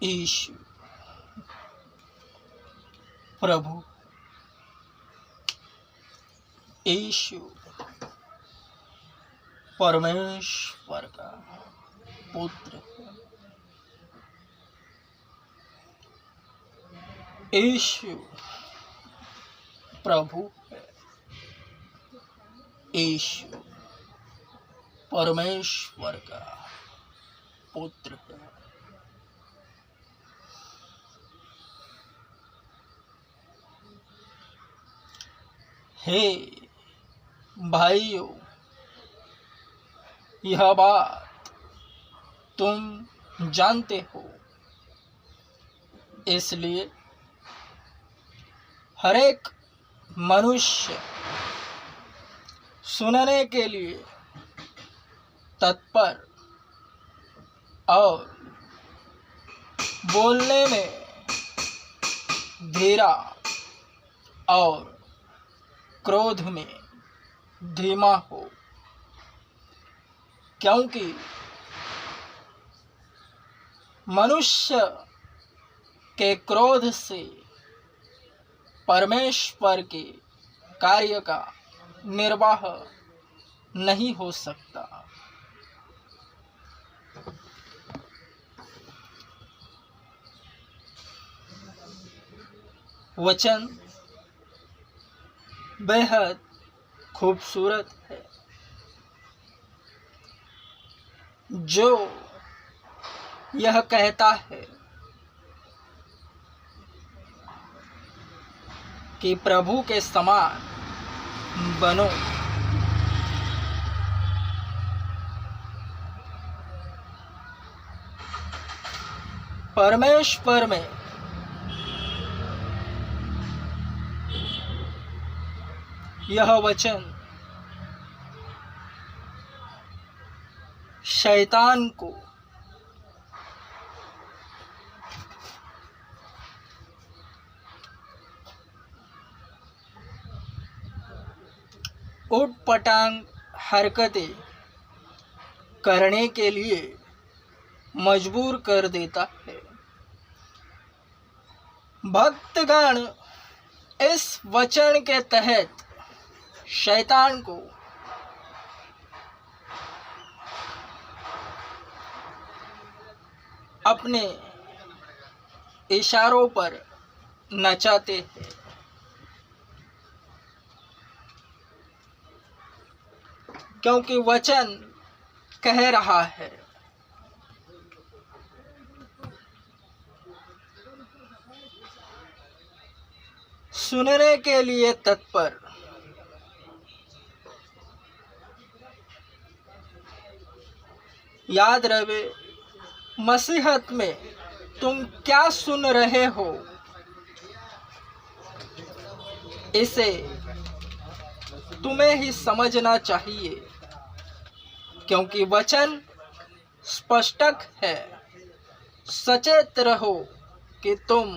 Issue प्रभु, issue परमेश्वर का पुत्र, ईशु प्रभु है, ईशु परमेश्वर का पुत्र है। हे भाइयों, यह बात तुम जानते हो, इसलिए हर एक मनुष्य सुनने के लिए तत्पर और बोलने में धीरा और क्रोध में धीमा हो, क्योंकि मनुष्य के क्रोध से परमेश्वर के कार्य का निर्वाह नहीं हो सकता। वचन बेहद खूबसूरत है, जो यह कहता है कि प्रभु के समान बनो। परमेश्वर में यह वचन शैतान को उटपटांग हरकतें करने के लिए मजबूर कर देता है। भक्तगण इस वचन के तहत शैतान को अपने इशारों पर नचाते हैं। क्योंकि वचन कह रहा है, सुनने के लिए तत्पर, याद रहे मसीहत में तुम क्या सुन रहे हो, इसे तुम्हें ही समझना चाहिए, क्योंकि वचन स्पष्टक है। सचेत रहो कि तुम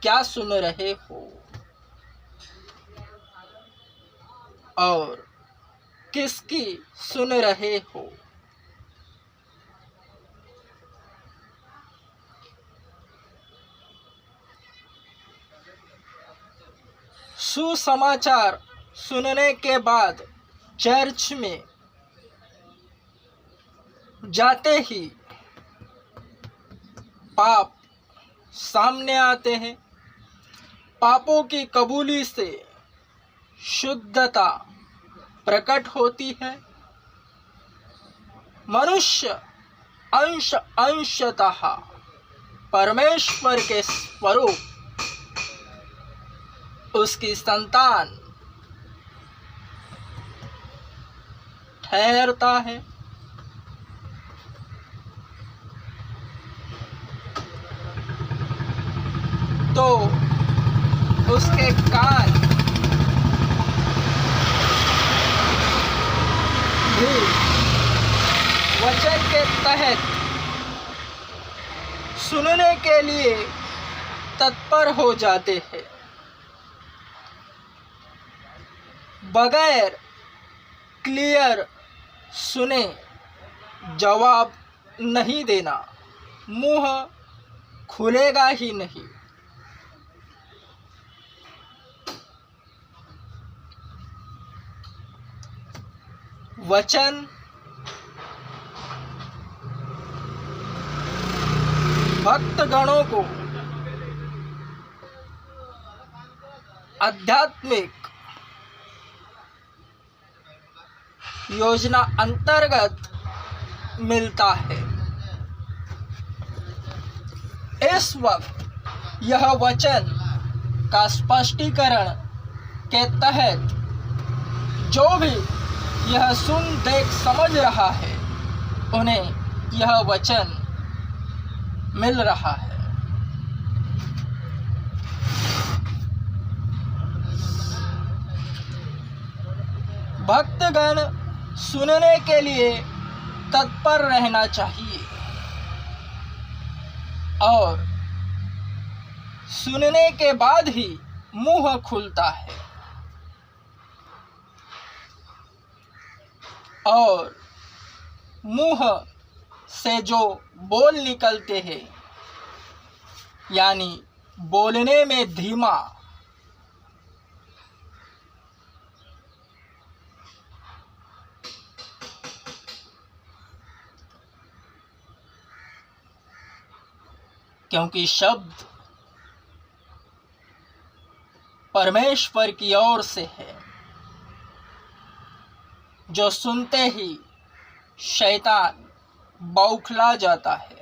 क्या सुन रहे हो और किसकी सुन रहे हो। सुसमाचार सुनने के बाद चर्च में जाते ही पाप सामने आते हैं। पापों की कबूली से शुद्धता प्रकट होती है। मनुष्य अंशतः परमेश्वर के स्वरूप उसकी संतान ठहरता है। तो उसके कान भी वचन के तहत सुनने के लिए तत्पर हो जाते हैं। बगैर क्लियर सुने जवाब नहीं देना, मुंह खुलेगा ही नहीं। वचन भक्तगणों को आध्यात्मिक योजना अंतर्गत मिलता है। इस वक्त यह वचन का स्पष्टीकरण के तहत जो भी यह सुन देख समझ रहा है उन्हें यह वचन मिल रहा है। भक्तगण सुनने के लिए तत्पर रहना चाहिए और सुनने के बाद ही मुंह खुलता है और मुंह से जो बोल निकलते हैं यानी बोलने में धीमा, क्योंकि शब्द परमेश्वर की ओर से है, जो सुनते ही शैतान बौखला जाता है।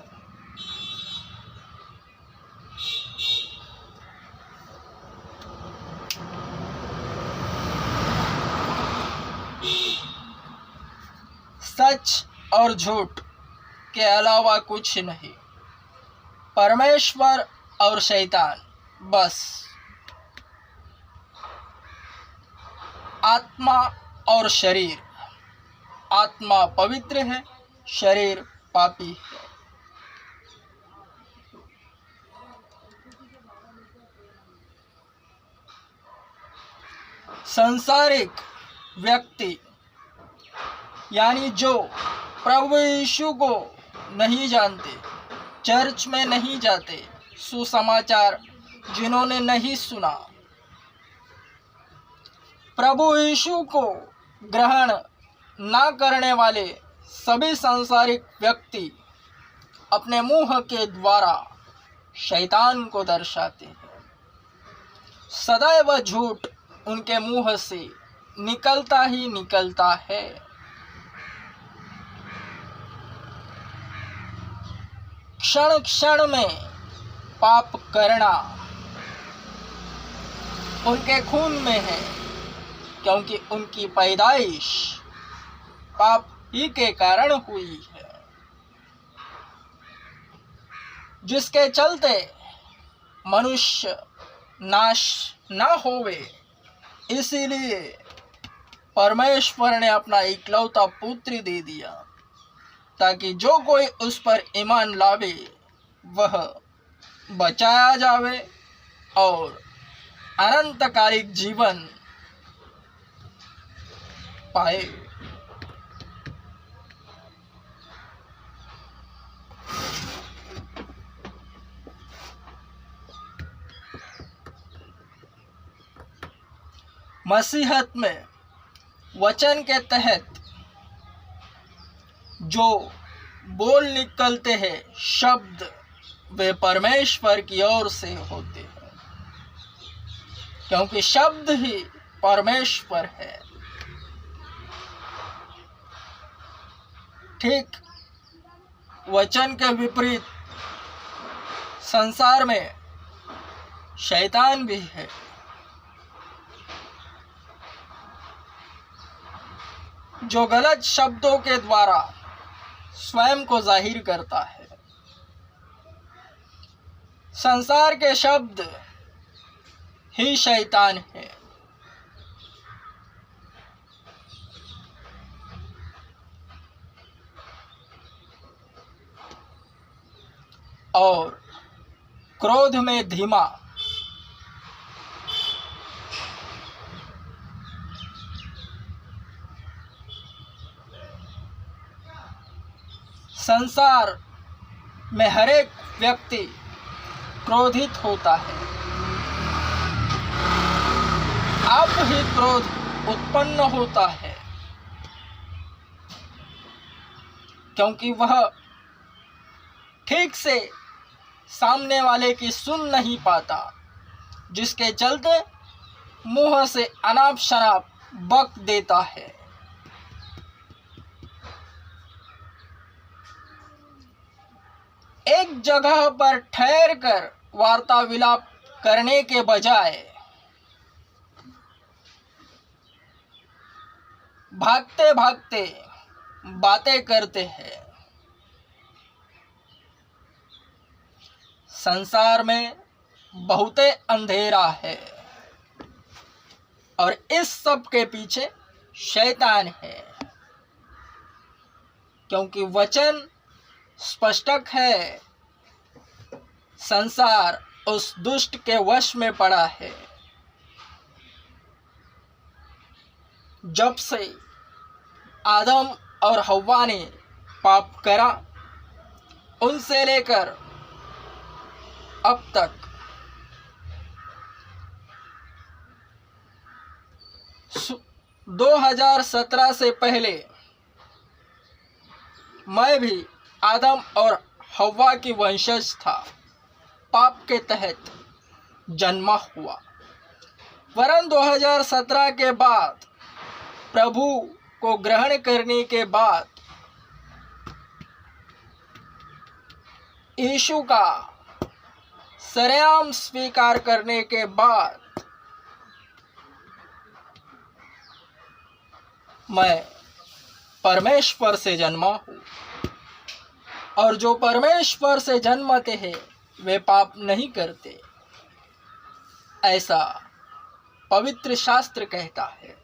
सच और झूठ के अलावा कुछ नहीं। परमेश्वर और शैतान बस आत्मा और शरीर। आत्मा पवित्र है, शरीर पापी है। सांसारिक व्यक्ति यानी जो प्रभु यीशु को नहीं जानते, चर्च में नहीं जाते, सुसमाचार जिन्होंने नहीं सुना, प्रभु यीशु को ग्रहण ना करने वाले सभी सांसारिक व्यक्ति अपने मुंह के द्वारा शैतान को दर्शाते हैं। सदैव झूठ उनके मुंह से निकलता ही निकलता है। क्षण क्षण में पाप करना उनके खून में है, क्योंकि उनकी पैदाइश पाप ही के कारण हुई है, जिसके चलते मनुष्य नाश ना होवे, इसीलिए परमेश्वर ने अपना इकलौता पुत्र दे दिया, ताकि जो कोई उस पर ईमान लावे वह बचाया जावे और अनंतकालिक जीवन पाए। मसीहत में वचन के तहत जो बोल निकलते हैं शब्द, वे परमेश्वर की ओर से होते हैं, क्योंकि शब्द ही परमेश्वर है। ठीक वचन के विपरीत संसार में शैतान भी है। जो गलत शब्दों के द्वारा स्वयं को जाहिर करता है। संसार के शब्द ही शैतान है। और क्रोध में धीमा, संसार में हर एक व्यक्ति क्रोधित होता है, आप ही क्रोध उत्पन्न होता है, क्योंकि वह ठीक से सामने वाले की सुन नहीं पाता, जिसके चलते मुंह से अनाप शनाप बक देता है। एक जगह पर ठहर कर वार्ता विलाप करने के बजाय भागते भागते बातें करते हैं। संसार में बहुते अंधेरा है और इस सब के पीछे शैतान है, क्योंकि वचन स्पष्टक है, संसार उस दुष्ट के वश में पड़ा है। जब से आदम और हव्वा ने पाप करा, उनसे लेकर अब तक 2017 से पहले मैं भी आदम और हव्वा की वंशज था, पाप के तहत जन्मा हुआ। वरन 2017 के बाद प्रभु को ग्रहण करने के बाद, यीशु का सरेआम स्वीकार करने के बाद मैं परमेश्वर से जन्मा हूँ, और जो परमेश्वर से जन्मते हैं वे पाप नहीं करते, ऐसा पवित्र शास्त्र कहता है।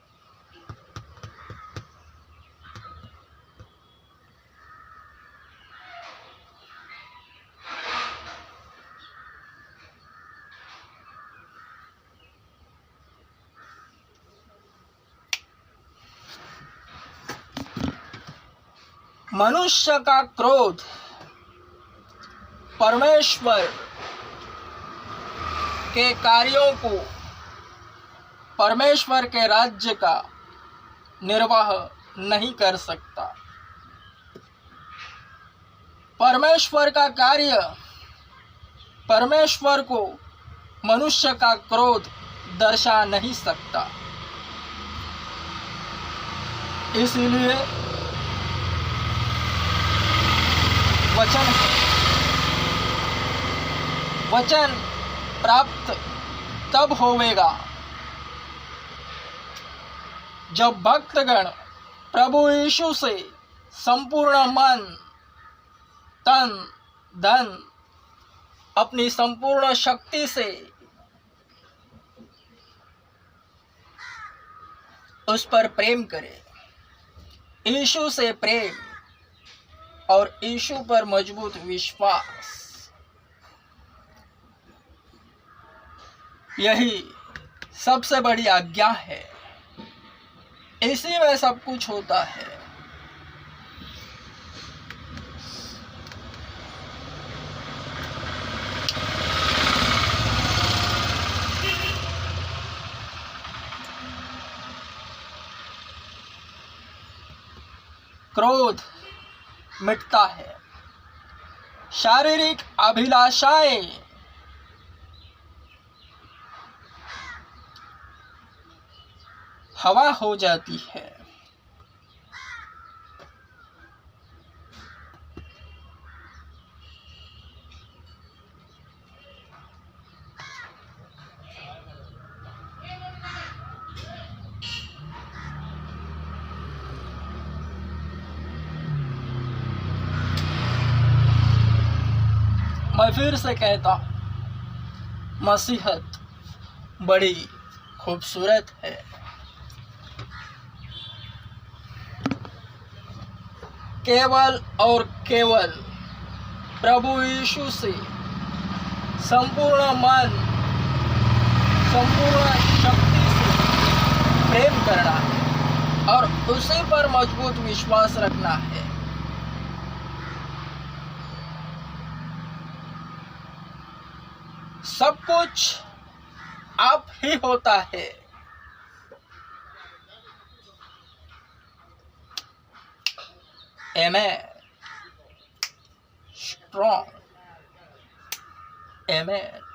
मनुष्य का क्रोध परमेश्वर के कार्यों को, परमेश्वर के राज्य का निर्वाह नहीं कर सकता। परमेश्वर का कार्य, परमेश्वर को मनुष्य का क्रोध दर्शा नहीं सकता। इसलिए वचन है, वचन प्राप्त तब होवेगा जब भक्तगण प्रभु यीशु से संपूर्ण मन, तन, धन, अपनी संपूर्ण शक्ति से उस पर प्रेम करें। यीशु से प्रेम और यीशु पर मजबूत विश्वास, यही सबसे बड़ी आज्ञा है। इसी में सब कुछ होता है। क्रोध मिटता है, शारीरिक अभिलाषाएं हवा हो जाती है। मैं फिर से कहता हूँ, मसीहत बड़ी खूबसूरत है। केवल और केवल प्रभु यीशु से संपूर्ण मन, संपूर्ण शक्ति से प्रेम करना है और उसी पर मजबूत विश्वास रखना है। सब कुछ आप ही होता है। Amen. Strong. Amen.